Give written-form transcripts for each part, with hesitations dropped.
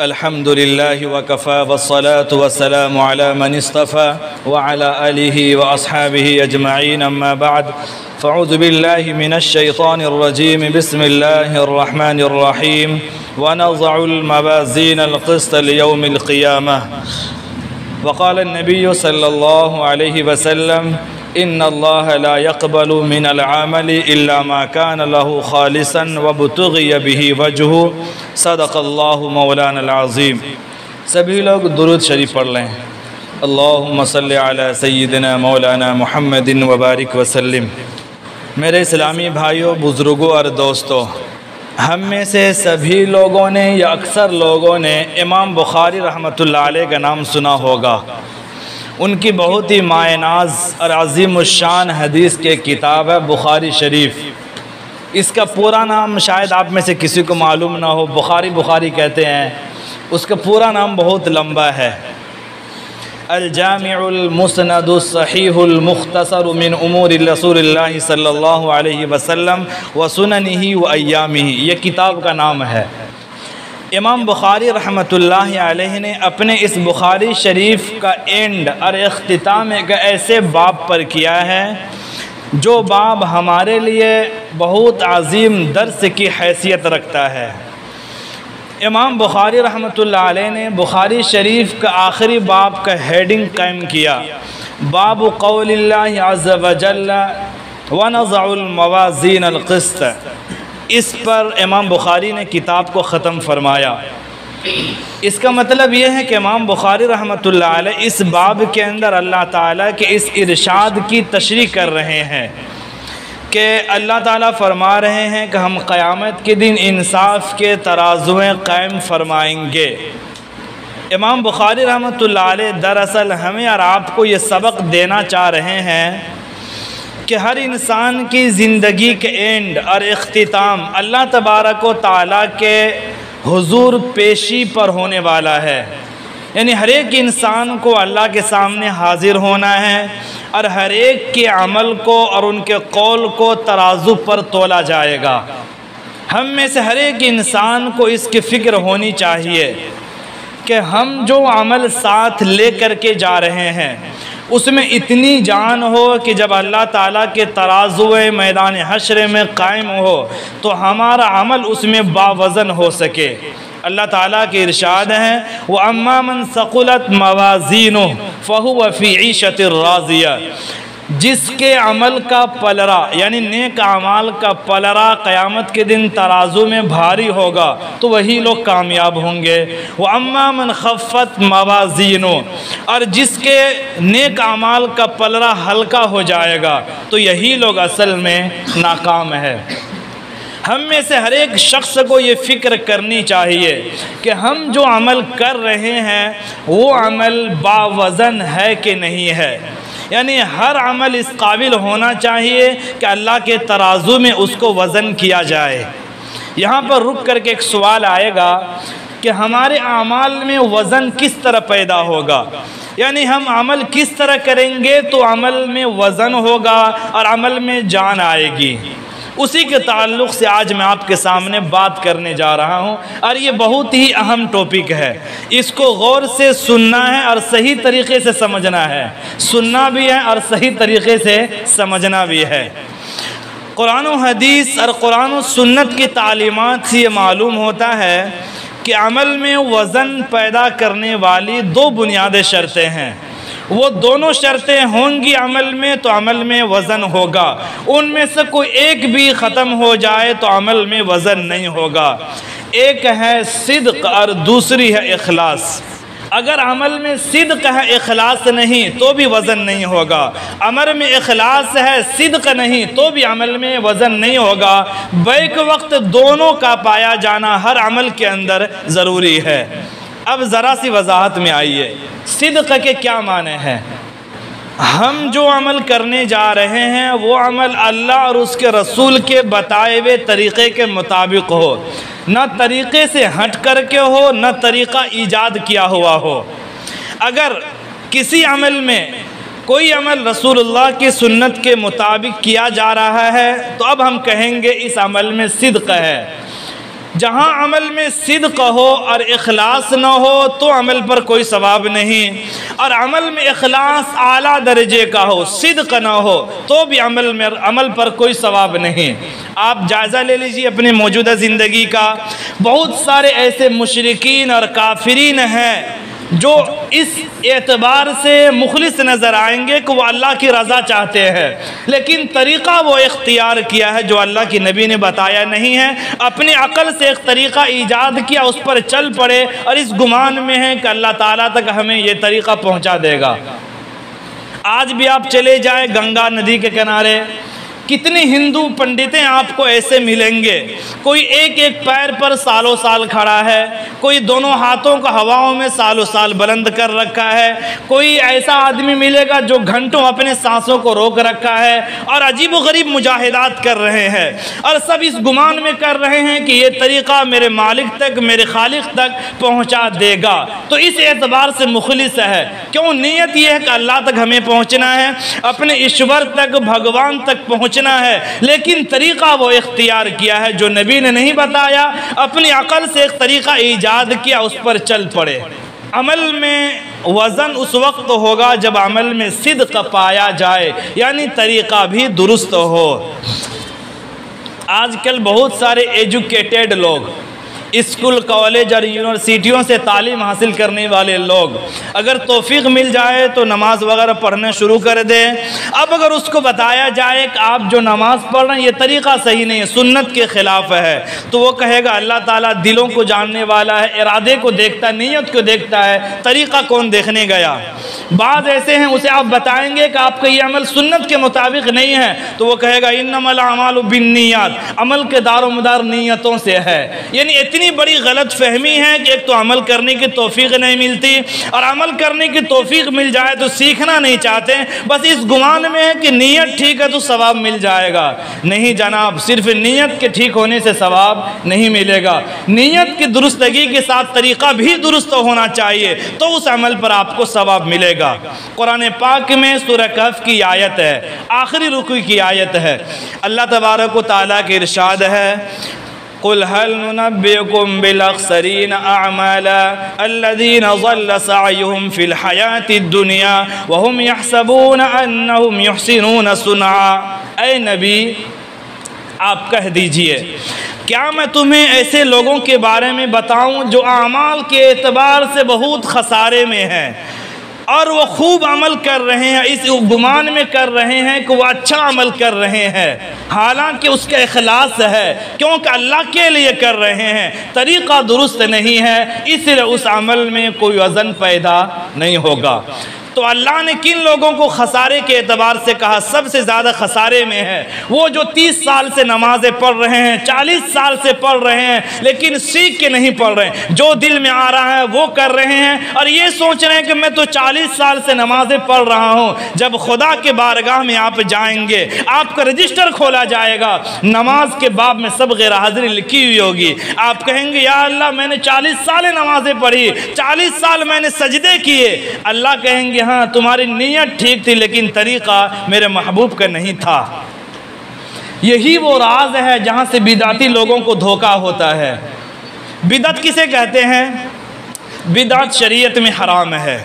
الحمد لله وكفى والصلاة والسلام على من اصطفى وعلى آله وأصحابه أجمعين أما بعد فأعوذ بالله من الشيطان الرجيم بسم الله الرحمن الرحيم ونضع الموازين القسط ليوم القيامة وقال النبي صلى الله عليه وسلم إن الله لا يقبل من العمل إلا ما كان له خالصا وابتغي به وجهه صدق اللہ مولانا العظیم۔ سبھی لوگ درود شریف پڑھ لیں۔ اللہم صلی علی سیدنا مولانا محمد وبارک وسلم۔ میرے اسلامی بھائیوں، بزرگوں اور دوستوں، ہم میں سے سبھی لوگوں نے یا اکثر لوگوں نے امام بخاری رحمۃ اللہ علیہ کا نام سنا ہوگا۔ ان کی بہت ہی مایہ ناز اور عظیم الشان حدیث کے کتاب ہے بخاری شریف۔ اس کا پورا نام شاید آپ میں سے کسی کو معلوم نہ ہو، بخاری کہتے ہیں، اس کا پورا نام بہت لمبا ہے۔ الجامع المسند الصحیح المختصر من امور رسول اللہ صلی اللہ علیہ وسلم وسننہ وایامہ، یہ کتاب کا نام ہے۔ امام بخاری رحمۃ اللہ علیہ نے اپنے اس بخاری شریف کا اینڈ اور اختتام ایک ایسے باب پر کیا ہے جو باب ہمارے لیے بہت عظیم درس کی حیثیت رکھتا ہے۔ امام بخاری رحمۃ اللہ علیہ نے بخاری شریف کا آخری باب کا ہیڈنگ قائم کیا، باب قول اللہ عز وجل ونضع الموازین القسط۔ اس پر امام بخاری نے کتاب کو ختم فرمایا۔ اس کا مطلب یہ ہے کہ امام بخاری رحمۃ اللہ علیہ اس باب کے اندر اللہ تعالیٰ کے اس ارشاد کی تشریح کر رہے ہیں کہ اللہ تعالیٰ فرما رہے ہیں کہ ہم قیامت کے دن انصاف کے ترازویں قائم فرمائیں گے۔ امام بخاری رحمۃ اللہ علیہ دراصل ہمیں اور آپ کو یہ سبق دینا چاہ رہے ہیں کہ ہر انسان کی زندگی کے اینڈ اور اختتام اللہ تبارک و تعالیٰ کے حضور پیشی پر ہونے والا ہے، یعنی ہر ایک انسان کو اللہ کے سامنے حاضر ہونا ہے اور ہر ایک کے عمل کو اور ان کے قول کو ترازو پر تولا جائے گا۔ ہم میں سے ہر ایک انسان کو اس کی فکر ہونی چاہیے کہ ہم جو عمل ساتھ لے کر کے جا رہے ہیں اس میں اتنی جان ہو کہ جب اللہ تعالیٰ کے ترازوئے میدان حشر میں قائم ہو تو ہمارا عمل اس میں باوزن ہو سکے۔ اللہ تعالیٰ کے ارشاد ہیں وَأَمَّا مَنْ ثَقُلَتْ مَوَازِينُهُ فَهُوَ فِي عِيشَةٍ رَاضِيَةٍ، جس کے عمل کا پلڑا یعنی نیک اعمال کا پلڑا قیامت کے دن ترازو میں بھاری ہوگا تو وہی لوگ کامیاب ہوں گے۔ وَأَمَّا مَنْ خَفَّتْ مَوَازِينُهُ، اور جس کے نیک اعمال کا پلڑا ہلکا ہو جائے گا تو یہی لوگ اصل میں ناکام ہے۔ ہم میں سے ہر ایک شخص کو یہ فکر کرنی چاہیے کہ ہم جو عمل کر رہے ہیں وہ عمل باوزن ہے کہ نہیں ہے، یعنی ہر عمل اس قابل ہونا چاہیے کہ اللہ کے ترازو میں اس کو وزن کیا جائے۔ یہاں پر رک کر کے ایک سوال آئے گا کہ ہمارے اعمال میں وزن کس طرح پیدا ہوگا، یعنی ہم عمل کس طرح کریں گے تو عمل میں وزن ہوگا اور عمل میں جان آئے گی۔ اسی کے تعلق سے آج میں آپ کے سامنے بات کرنے جا رہا ہوں اور یہ بہت ہی اہم ٹاپک ہے۔ اس کو غور سے سننا ہے اور صحیح طریقے سے سمجھنا ہے، سننا بھی ہے اور صحیح طریقے سے سمجھنا بھی ہے۔ قرآن و حدیث اور قرآن و سنت کی تعلیمات سے یہ معلوم ہوتا ہے کہ عمل میں وزن پیدا کرنے والی دو بنیادی شرطیں ہیں۔ وہ دونوں شرطیں ہوں گی عمل میں تو عمل میں وزن ہوگا، ان میں سے کوئی ایک بھی ختم ہو جائے تو عمل میں وزن نہیں ہوگا۔ ایک ہے صدق اور دوسری ہے اخلاص۔ اگر عمل میں صدق ہے اخلاص نہیں تو بھی وزن نہیں ہوگا، عمل میں اخلاص ہے صدق نہیں تو بھی عمل میں وزن نہیں ہوگا۔ بیک وقت دونوں کا پایا جانا ہر عمل کے اندر ضروری ہے۔ اب ذرا سی وضاحت میں آئیے، صدق کے کیا معنی ہیں؟ ہم جو عمل کرنے جا رہے ہیں وہ عمل اللہ اور اس کے رسول کے بتائے ہوئے طریقے کے مطابق ہو، نہ طریقے سے ہٹ کر کے ہو نہ طریقہ ایجاد کیا ہوا ہو۔ اگر کسی عمل میں کوئی عمل رسول اللہ کی سنت کے مطابق کیا جا رہا ہے تو اب ہم کہیں گے اس عمل میں صدق ہے۔ جہاں عمل میں صدق ہو اور اخلاص نہ ہو تو عمل پر کوئی ثواب نہیں، اور عمل میں اخلاص اعلیٰ درجے کا ہو، صدق نہ ہو تو بھی عمل پر کوئی ثواب نہیں۔ آپ جائزہ لے لیجیے اپنی موجودہ زندگی کا، بہت سارے ایسے مشرکین اور کافرین ہیں جو اس اعتبار سے مخلص نظر آئیں گے کہ وہ اللہ کی رضا چاہتے ہیں، لیکن طریقہ وہ اختیار کیا ہے جو اللہ کی نبی نے بتایا نہیں ہے، اپنی عقل سے ایک طریقہ ایجاد کیا، اس پر چل پڑے اور اس گمان میں ہے کہ اللہ تعالیٰ تک ہمیں یہ طریقہ پہنچا دے گا۔ آج بھی آپ چلے جائیں گنگا ندی کے کنارے، کتنی ہندو پنڈتیں آپ کو ایسے ملیں گے، کوئی ایک ایک پیر پر سالوں سال کھڑا ہے، کوئی دونوں ہاتھوں کو ہواؤں میں سالوں سال بلند کر رکھا ہے، کوئی ایسا آدمی ملے گا جو گھنٹوں اپنے سانسوں کو روک رکھا ہے اور عجیب و غریب مجاہدات کر رہے ہیں، اور سب اس گمان میں کر رہے ہیں کہ یہ طریقہ میرے مالک تک، میرے خالق تک پہنچا دے گا۔ تو اس اعتبار سے مخلص ہے، کیوں؟ نیت یہ ہے کہ اللہ تک ہمیں پہنچنا ہے، اپنے ایشور تک، بھگوان تک پہنچنا ہے، لیکن طریقہ وہ اختیار کیا ہے جو نبی نے نہیں بتایا، اپنی عقل سے ایک طریقہ ایجاد کیا، اس پر چل پڑے۔ عمل میں وزن اس وقت ہوگا جب عمل میں صدق پایا جائے، یعنی طریقہ بھی درست ہو۔ آج کل بہت سارے ایجوکیٹڈ لوگ، اسکول، کالج اور یونیورسٹیوں سے تعلیم حاصل کرنے والے لوگ اگر توفیق مل جائے تو نماز وغیرہ پڑھنا شروع کر دیں۔ اب اگر اس کو بتایا جائے کہ آپ جو نماز پڑھ رہے ہیں یہ طریقہ صحیح نہیں ہے، سنت کے خلاف ہے، تو وہ کہے گا اللہ تعالیٰ دلوں کو جاننے والا ہے، ارادے کو دیکھتا ہے، نیت کو دیکھتا ہے، طریقہ کون دیکھنے گیا۔ بعض ایسے ہیں اسے آپ بتائیں گے کہ آپ کا یہ عمل سنت کے مطابق نہیں ہے، تو وہ کہے گا انما الاعمال بالنیات، عمل کے دار و مدار نیتوں سے ہے۔ یعنی اتنی بڑی غلط فہمی ہے کہ ایک تو عمل کرنے کی توفیق نہیں ملتی، اور عمل کرنے کی توفیق مل جائے تو سیکھنا نہیں چاہتے، بس اس گمان میں ہے کہ نیت ٹھیک ہے تو ثواب مل جائے گا۔ نہیں جناب، صرف نیت کے ٹھیک ہونے سے ثواب نہیں ملے گا، نیت کی درستگی کے ساتھ طریقہ بھی درست ہونا چاہیے، تو اس عمل پر آپ کو ثواب ملے گا۔ قرآن پاک میں سورہ کہف کی آیت ہے، آخری رکوع کی آیت ہے، اللہ تبارک و تعالیٰ کے ارشاد ہے قُلْ هَلْ نُنَبِّئُكُمْ بِالْأَخْسَرِينَ أَعْمَالًا الَّذِينَ ضَلَّ سَعْيُهُمْ فِي الْحَيَاةِ الدُّنْيَا وَهُمْ يَحْسَبُونَ أَنَّهُمْ يُحْسِنُونَ صُنْعًا۔ اے نبی آپ کہہ دیجئے، کیا میں تمہیں ایسے لوگوں کے بارے میں بتاؤں جو اعمال کے اعتبار سے بہت خسارے میں ہیں، اور وہ خوب عمل کر رہے ہیں، اس گمان میں کر رہے ہیں کہ وہ اچھا عمل کر رہے ہیں، حالانکہ اس کا اخلاص ہے، کیونکہ اللہ کے لیے کر رہے ہیں، طریقہ درست نہیں ہے، اس لیے اس عمل میں کوئی وزن پیدا نہیں ہوگا۔ تو اللہ نے کن لوگوں کو خسارے کے اعتبار سے کہا؟ سب سے زیادہ خسارے میں ہے وہ جو 30 سال سے نمازیں پڑھ رہے ہیں، 40 سال سے پڑھ رہے ہیں، لیکن سیکھ کے نہیں پڑھ رہے ہیں، جو دل میں آ رہا ہے وہ کر رہے ہیں، اور یہ سوچ رہے ہیں کہ میں تو 40 سال سے نمازیں پڑھ رہا ہوں۔ جب خدا کے بارگاہ میں آپ جائیں گے، آپ کا رجسٹر کھولا جائے گا، نماز کے باب میں سب غیر حاضری لکھی ہوئی ہوگی، آپ کہیں گے یا اللہ میں نے 40 سال نمازیں پڑھی، 40 سال میں نے سجدے کیے، اللہ کہیں گے ہاں تمہاری نیت ٹھیک تھی لیکن طریقہ میرے محبوب کا نہیں تھا۔ یہی وہ راز ہے جہاں سے بدعتی لوگوں کو دھوکہ ہوتا ہے۔ بدعت کسے کہتے ہیں؟ بدعت شریعت میں حرام ہے۔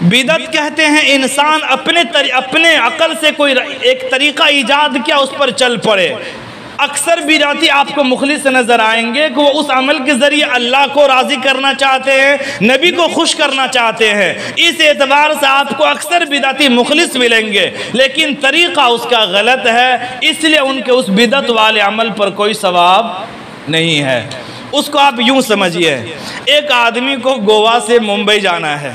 بدعت کہتے ہیں انسان اپنے عقل سے کوئی ایک طریقہ ایجاد کیا، اس پر چل پڑے۔ اکثر بدعتی آپ کو مخلص نظر آئیں گے کہ وہ اس عمل کے ذریعے اللہ کو راضی کرنا چاہتے ہیں، نبی کو خوش کرنا چاہتے ہیں، اس اعتبار سے آپ کو اکثر بدعتی مخلص ملیں گے، لیکن طریقہ اس کا غلط ہے، اس لیے ان کے اس بدعت والے عمل پر کوئی ثواب نہیں ہے۔ اس کو آپ یوں سمجھیے، ایک آدمی کو گوا سے ممبئی جانا ہے،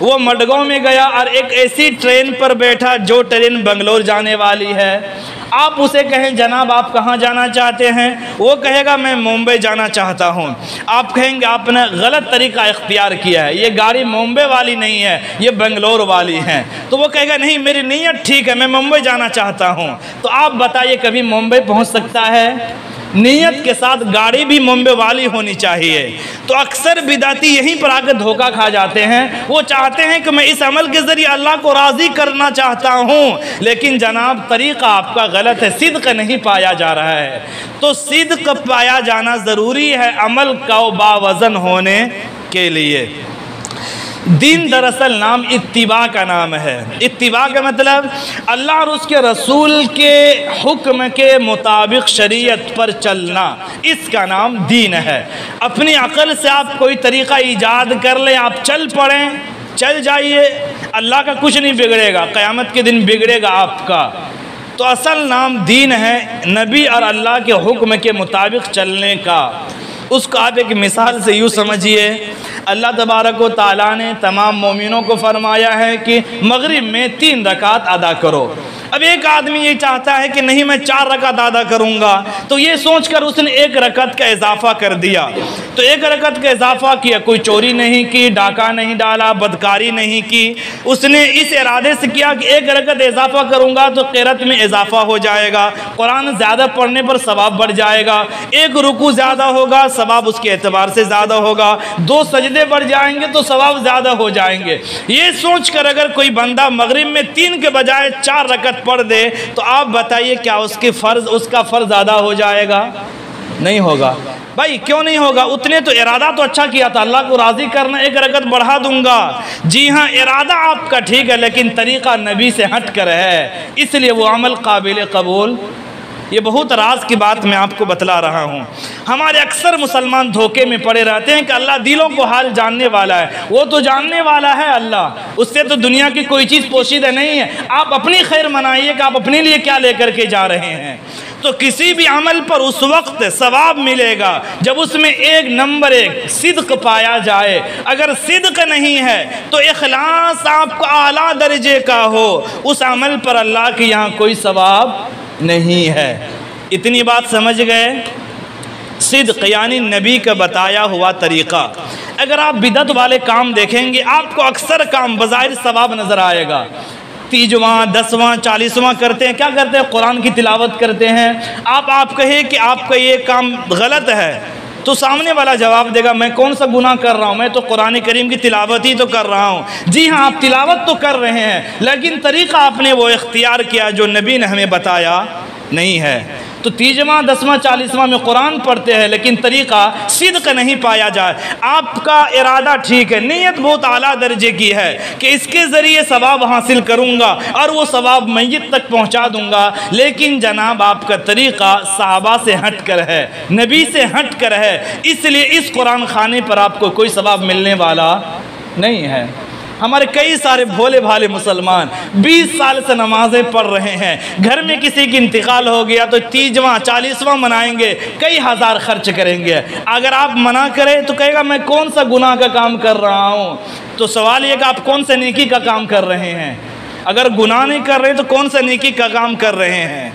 وہ مڈگاؤں میں گیا اور ایک ایسی ٹرین پر بیٹھا جو ٹرین بنگلور جانے والی ہے۔ آپ اسے کہیں جناب آپ کہاں جانا چاہتے ہیں؟ وہ کہے گا میں ممبئی جانا چاہتا ہوں۔ آپ کہیں گے آپ نے غلط طریقہ اختیار کیا ہے، یہ گاڑی ممبئی والی نہیں ہے، یہ بنگلور والی ہے۔ تو وہ کہے گا نہیں میری نیت ٹھیک ہے، میں ممبئی جانا چاہتا ہوں۔ تو آپ بتائیے کبھی ممبئی پہنچ سکتا ہے؟ نیت کے ساتھ گاڑی بھی منبع والی ہونی چاہیے۔ تو اکثر بدعتی یہیں پر آ کے دھوکہ کھا جاتے ہیں، وہ چاہتے ہیں کہ میں اس عمل کے ذریعے اللہ کو راضی کرنا چاہتا ہوں، لیکن جناب طریقہ آپ کا غلط ہے، صدق نہیں پایا جا رہا ہے۔ تو صدق پایا جانا ضروری ہے عمل کا باوزن ہونے کے لیے۔ دین دراصل نام اتباع کا نام ہے۔ اتباع کا مطلب اللہ اور اس کے رسول کے حکم کے مطابق شریعت پر چلنا، اس کا نام دین ہے۔ اپنی عقل سے آپ کوئی طریقہ ایجاد کر لیں، آپ چل پڑیں، چل جائیے، اللہ کا کچھ نہیں بگڑے گا، قیامت کے دن بگڑے گا آپ کا۔ تو اصل نام دین ہے، نبی اور اللہ کے حکم کے مطابق چلنے کا۔ اس کو آپ ایک مثال سے یوں سمجھیے، اللہ تبارک و تعالیٰ نے تمام مومنوں کو فرمایا ہے کہ مغرب میں 3 رکعت ادا کرو۔ اب ایک آدمی یہ چاہتا ہے کہ نہیں میں 4 رکعت ادا کروں گا، تو یہ سوچ کر اس نے 1 رکعت کا اضافہ کر دیا۔ تو 1 رکعت کا اضافہ کیا، کوئی چوری نہیں کی، ڈاکہ نہیں ڈالا، بدکاری نہیں کی، اس نے اس ارادے سے کیا کہ 1 رکعت اضافہ کروں گا تو قرات میں اضافہ ہو جائے گا، قرآن زیادہ پڑھنے پر ثواب بڑھ جائے گا، 1 رکوع زیادہ ہوگا ثواب اس کے اعتبار سے زیادہ ہوگا، 2 سجدے بڑھ جائیں گے تو ثواب زیادہ ہو جائیں گے۔ یہ سوچ کر اگر کوئی بندہ مغرب میں 3 کے بجائے 4 رکعت پڑھ دے تو آپ بتائیے کیا اس کا فرض زیادہ ہو جائے گا؟ نہیں ہوگا۔ بھائی کیوں نہیں ہوگا؟ اتنے تو ارادہ تو اچھا کیا تھا، اللہ کو راضی کرنا، 1 رکعت بڑھا دوں گا۔ جی ہاں، ارادہ آپ کا ٹھیک ہے، لیکن طریقہ نبی سے ہٹ کر ہے، اس لیے وہ عمل قابل قبول۔ یہ بہت راز کی بات میں آپ کو بتلا رہا ہوں۔ ہمارے اکثر مسلمان دھوکے میں پڑے رہتے ہیں کہ اللہ دلوں کو حال جاننے والا ہے۔ وہ تو جاننے والا ہے اللہ، اس سے تو دنیا کی کوئی چیز پوشیدہ نہیں ہے۔ آپ اپنی خیر منائیے کہ آپ اپنے لیے کیا لے کر کے جا رہے ہیں۔ تو کسی بھی عمل پر اس وقت ثواب ملے گا جب اس میں 1 نمبر 1 صدق پایا جائے۔ اگر صدق نہیں ہے تو اخلاص آپ کو اعلیٰ درجے کا ہو، اس عمل پر اللہ کے یہاں کوئی ثواب نہیں ہے۔ اتنی بات سمجھ گئے؟ صدق یعنی نبی کا بتایا ہوا طریقہ۔ اگر آپ بدعت والے کام دیکھیں گے، آپ کو اکثر کام بظاہر ثواب نظر آئے گا، 30واں 10واں 40واں کرتے ہیں، کیا کرتے ہیں؟ قرآن کی تلاوت کرتے ہیں۔ آپ کہیں کہ آپ کا یہ کام غلط ہے، تو سامنے والا جواب دے گا میں کون سا گناہ کر رہا ہوں، میں تو قرآن کریم کی تلاوت ہی تو کر رہا ہوں۔ جی ہاں، آپ تلاوت تو کر رہے ہیں، لیکن طریقہ آپ نے وہ اختیار کیا جو نبی نے ہمیں بتایا نہیں ہے۔ تو 30واں 10واں 40واں میں قرآن پڑھتے ہیں، لیکن طریقہ صدق نہیں پایا جائے۔ آپ کا ارادہ ٹھیک ہے، نیت بہت اعلیٰ درجے کی ہے کہ اس کے ذریعے ثواب حاصل کروں گا اور وہ ثواب میت تک پہنچا دوں گا، لیکن جناب آپ کا طریقہ صحابہ سے ہٹ کر ہے، نبی سے ہٹ کر ہے، اس لیے اس قرآن خانے پر آپ کو کوئی ثواب ملنے والا نہیں ہے۔ ہمارے کئی سارے بھولے بھالے مسلمان 20 سال سے نمازیں پڑھ رہے ہیں، گھر میں کسی کی انتقال ہو گیا تو 30واں 40واں منائیں گے، کئی ہزار خرچ کریں گے۔ اگر آپ منع کریں تو کہے گا میں کون سا گناہ کا کام کر رہا ہوں۔ تو سوال یہ کہ آپ کون سے نیکی کا کام کر رہے ہیں؟ اگر گناہ نہیں کر رہے تو کون سے نیکی کا کام کر رہے ہیں؟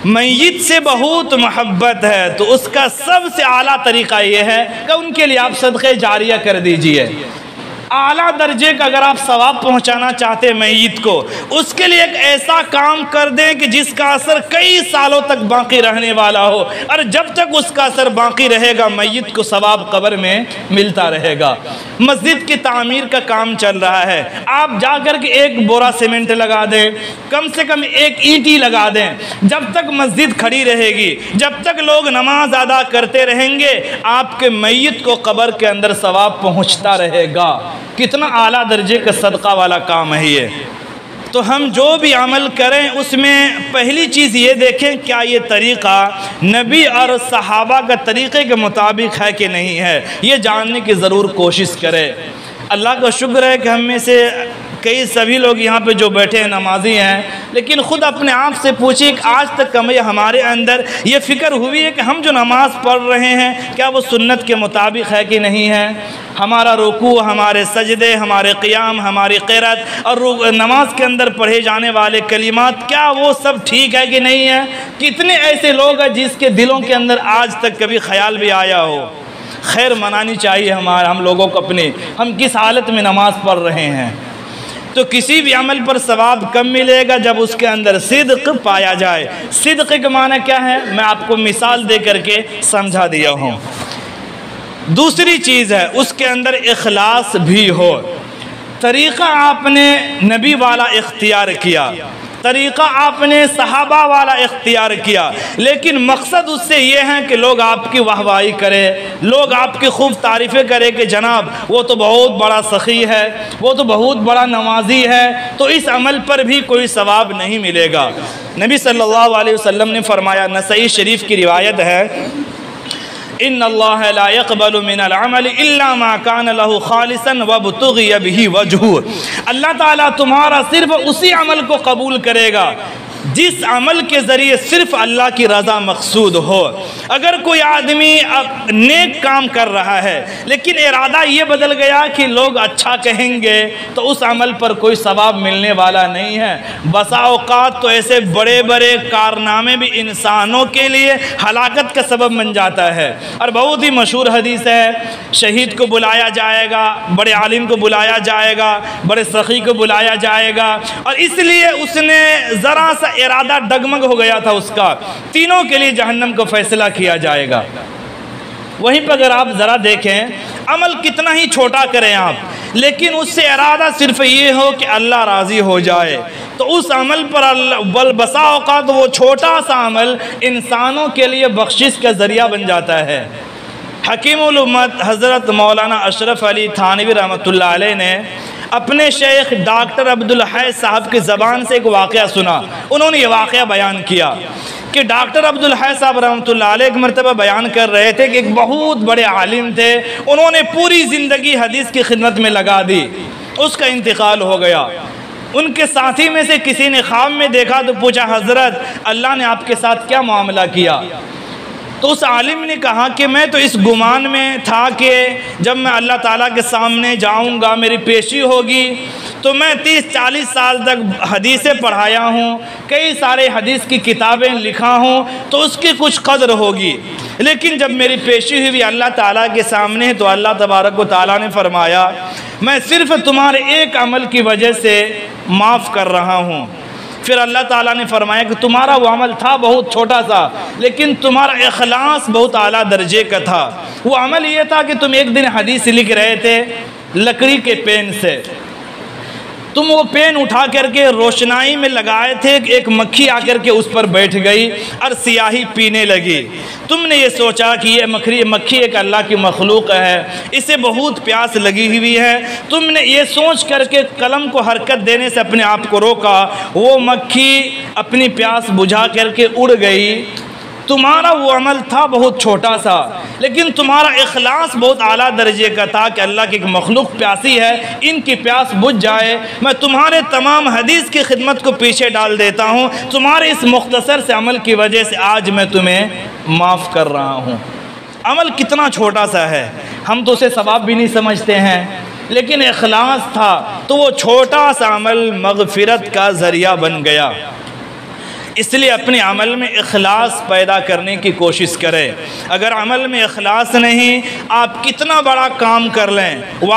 میت سے بہت محبت ہے تو اس کا سب سے اعلیٰ طریقہ یہ ہے کہ ان کے لیے آپ صدقہ جاریہ کر دیجئے۔ اعلیٰ درجے کا اگر آپ ثواب پہنچانا چاہتے ہیں میت کو، اس کے لیے ایک ایسا کام کر دیں کہ جس کا اثر کئی سالوں تک باقی رہنے والا ہو، اور جب تک اس کا اثر باقی رہے گا میت کو ثواب قبر میں ملتا رہے گا۔ مسجد کی تعمیر کا کام چل رہا ہے، آپ جا کر کے 1 بورا سیمنٹ لگا دیں، کم سے کم 1 اینٹی لگا دیں، جب تک مسجد کھڑی رہے گی، جب تک لوگ نماز ادا کرتے رہیں گے، آپ کے میت کو قبر کے اندر ثواب پہنچتا رہے گا۔ کتنا اعلیٰ درجے کا صدقہ والا کام ہے یہ۔ تو ہم جو بھی عمل کریں اس میں پہلی چیز یہ دیکھیں کیا یہ طریقہ نبی اور صحابہ کا طریقے کے مطابق ہے کہ نہیں ہے، یہ جاننے کی ضرور کوشش کرے۔ اللہ کا شکر ہے کہ ہم میں سے سبھی لوگ یہاں پہ جو بیٹھے ہیں نمازی ہیں، لیکن خود اپنے آپ سے پوچھیں کہ آج تک کبھی ہمارے اندر یہ فکر ہوئی ہے کہ ہم جو نماز پڑھ رہے ہیں کیا وہ سنت کے مطابق ہے کہ نہیں ہے؟ ہمارا رکوع، ہمارے سجدے، ہمارے قیام، ہماری قرات اور نماز کے اندر پڑھے جانے والے کلمات کیا وہ سب ٹھیک ہے کہ نہیں ہے؟ کتنے ایسے لوگ ہیں جس کے دلوں کے اندر آج تک کبھی خیال بھی آیا ہو؟ خیر منانی چاہیے ہم لوگوں کو اپنے، ہم کس حالت میں نماز پڑھ رہے ہیں۔ تو کسی بھی عمل پر ثواب کم ملے گا جب اس کے اندر صدق پایا جائے۔ صدق کا معنی کیا ہے؟ میں آپ کو مثال دے کر کے سمجھا دیا ہوں۔ دوسری چیز ہے اس کے اندر اخلاص بھی ہو۔ طریقہ آپ نے نبی والا اختیار کیا، طریقہ آپ نے صحابہ والا اختیار کیا، لیکن مقصد اس سے یہ ہے کہ لوگ آپ کی واہواہی کرے، لوگ آپ کی خوب تعریفیں کرے کہ جناب وہ تو بہت بڑا سخی ہے، وہ تو بہت بڑا نمازی ہے، تو اس عمل پر بھی کوئی ثواب نہیں ملے گا۔ نبی صلی اللہ علیہ وسلم نے فرمایا، نسائی شریف کی روایت ہے، ان اللہ لا يقبل من العمل الا ما كان له خالصا وابتغي به وجهه۔ اللہ تعالیٰ تمہارا صرف اسی عمل کو قبول کرے گا جس عمل کے ذریعے صرف اللہ کی رضا مقصود ہو۔ اگر کوئی آدمی نیک کام کر رہا ہے لیکن ارادہ یہ بدل گیا کہ لوگ اچھا کہیں گے تو اس عمل پر کوئی ثواب ملنے والا نہیں ہے۔ بسا اوقات تو ایسے بڑے بڑے کارنامے بھی انسانوں کے لیے ہلاکت کا سبب بن جاتا ہے۔ اور بہت ہی مشہور حدیث ہے، شہید کو بلایا جائے گا، بڑے عالم کو بلایا جائے گا، بڑے سخی کو بلایا جائے گا، اور اس لیے اس نے ذرا سا ارادہ ڈگمگ ہو گیا تھا اس کا، تینوں کے لیے جہنم کو فیصلہ کیا جائے گا۔ وہیں پر اگر آپ ذرا دیکھیں عمل کتنا ہی چھوٹا کریں آپ، لیکن اس سے ارادہ صرف یہ ہو کہ اللہ راضی ہو جائے، تو اس عمل پر بسا اوقات وہ چھوٹا سا عمل انسانوں کے لیے بخشش کا ذریعہ بن جاتا ہے۔ حکیم الامت حضرت مولانا اشرف علی تھانوی رحمۃ اللہ علیہ نے اپنے شیخ ڈاکٹر عبدالحی صاحب کی زبان سے ایک واقعہ سنا۔ انہوں نے یہ واقعہ بیان کیا کہ ڈاکٹر عبدالحی صاحب رحمۃ اللہ علیہ ایک مرتبہ بیان کر رہے تھے کہ ایک بہت بڑے عالم تھے، انہوں نے پوری زندگی حدیث کی خدمت میں لگا دی، اس کا انتقال ہو گیا۔ ان کے ساتھی میں سے کسی نے خواب میں دیکھا تو پوچھا، حضرت اللہ نے آپ کے ساتھ کیا معاملہ کیا؟ تو اس عالم نے کہا کہ میں تو اس گمان میں تھا کہ جب میں اللہ تعالیٰ کے سامنے جاؤں گا، میری پیشی ہوگی، تو میں 30-40 سال تک حدیثیں پڑھایا ہوں، کئی سارے حدیث کی کتابیں لکھا ہوں، تو اس کی کچھ قدر ہوگی۔ لیکن جب میری پیشی ہوئی اللہ تعالیٰ کے سامنے تو اللہ تبارک و تعالیٰ نے فرمایا، میں صرف تمہارے ایک عمل کی وجہ سے معاف کر رہا ہوں۔ پھر اللہ تعالیٰ نے فرمایا کہ تمہارا وہ عمل تھا بہت چھوٹا سا، لیکن تمہارا اخلاص بہت اعلیٰ درجے کا تھا۔ وہ عمل یہ تھا کہ تم ایک دن حدیث لکھ رہے تھے لکڑی کے پین سے، تم وہ پین اٹھا کر کے روشنائی میں لگائے تھے، ایک مکھی آ کر کے اس پر بیٹھ گئی اور سیاہی پینے لگی۔ تم نے یہ سوچا کہ یہ مکھی ایک اللہ کی مخلوق ہے، اسے بہت پیاس لگی ہوئی ہے، تم نے یہ سوچ کر کے قلم کو حرکت دینے سے اپنے آپ کو روکا، وہ مکھی اپنی پیاس بجھا کر کے اڑ گئی۔ تمہارا وہ عمل تھا بہت چھوٹا سا، لیکن تمہارا اخلاص بہت اعلیٰ درجے کا تھا کہ اللہ کی ایک مخلوق پیاسی ہے، ان کی پیاس بجھ جائے، میں تمہارے تمام حدیث کی خدمت کو پیچھے ڈال دیتا ہوں، تمہارے اس مختصر سے عمل کی وجہ سے آج میں تمہیں معاف کر رہا ہوں۔ عمل کتنا چھوٹا سا ہے، ہم تو اسے ثواب بھی نہیں سمجھتے ہیں، لیکن اخلاص تھا تو وہ چھوٹا سا عمل مغفرت کا ذریعہ بن گیا۔ اس لیے اپنے عمل میں اخلاص پیدا کرنے کی کوشش کریں۔ اگر عمل میں اخلاص نہیں، آپ کتنا بڑا کام کر لیں،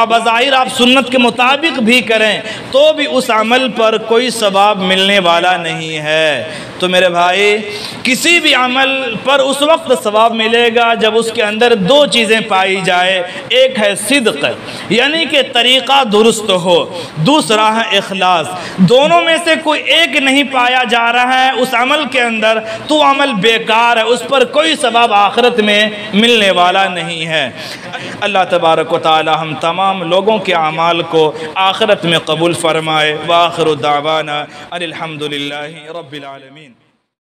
بظاہر آپ سنت کے مطابق بھی کریں، تو بھی اس عمل پر کوئی ثواب ملنے والا نہیں ہے۔ تو میرے بھائی، کسی بھی عمل پر اس وقت ثواب ملے گا جب اس کے اندر دو چیزیں پائی جائے، ایک ہے صدق، یعنی کہ طریقہ درست ہو، دوسرا ہے اخلاص۔ دونوں میں سے کوئی ایک نہیں پایا جا رہا ہے اس عمل کے اندر، تو عمل بیکار ہے، اس پر کوئی ثواب آخرت میں ملنے والا نہیں ہے۔ اللہ تبارک و تعالی ہم تمام لوگوں کے اعمال کو آخرت میں قبول فرمائے۔ وآخر دعوانا ان الحمد للہ رب العالمین۔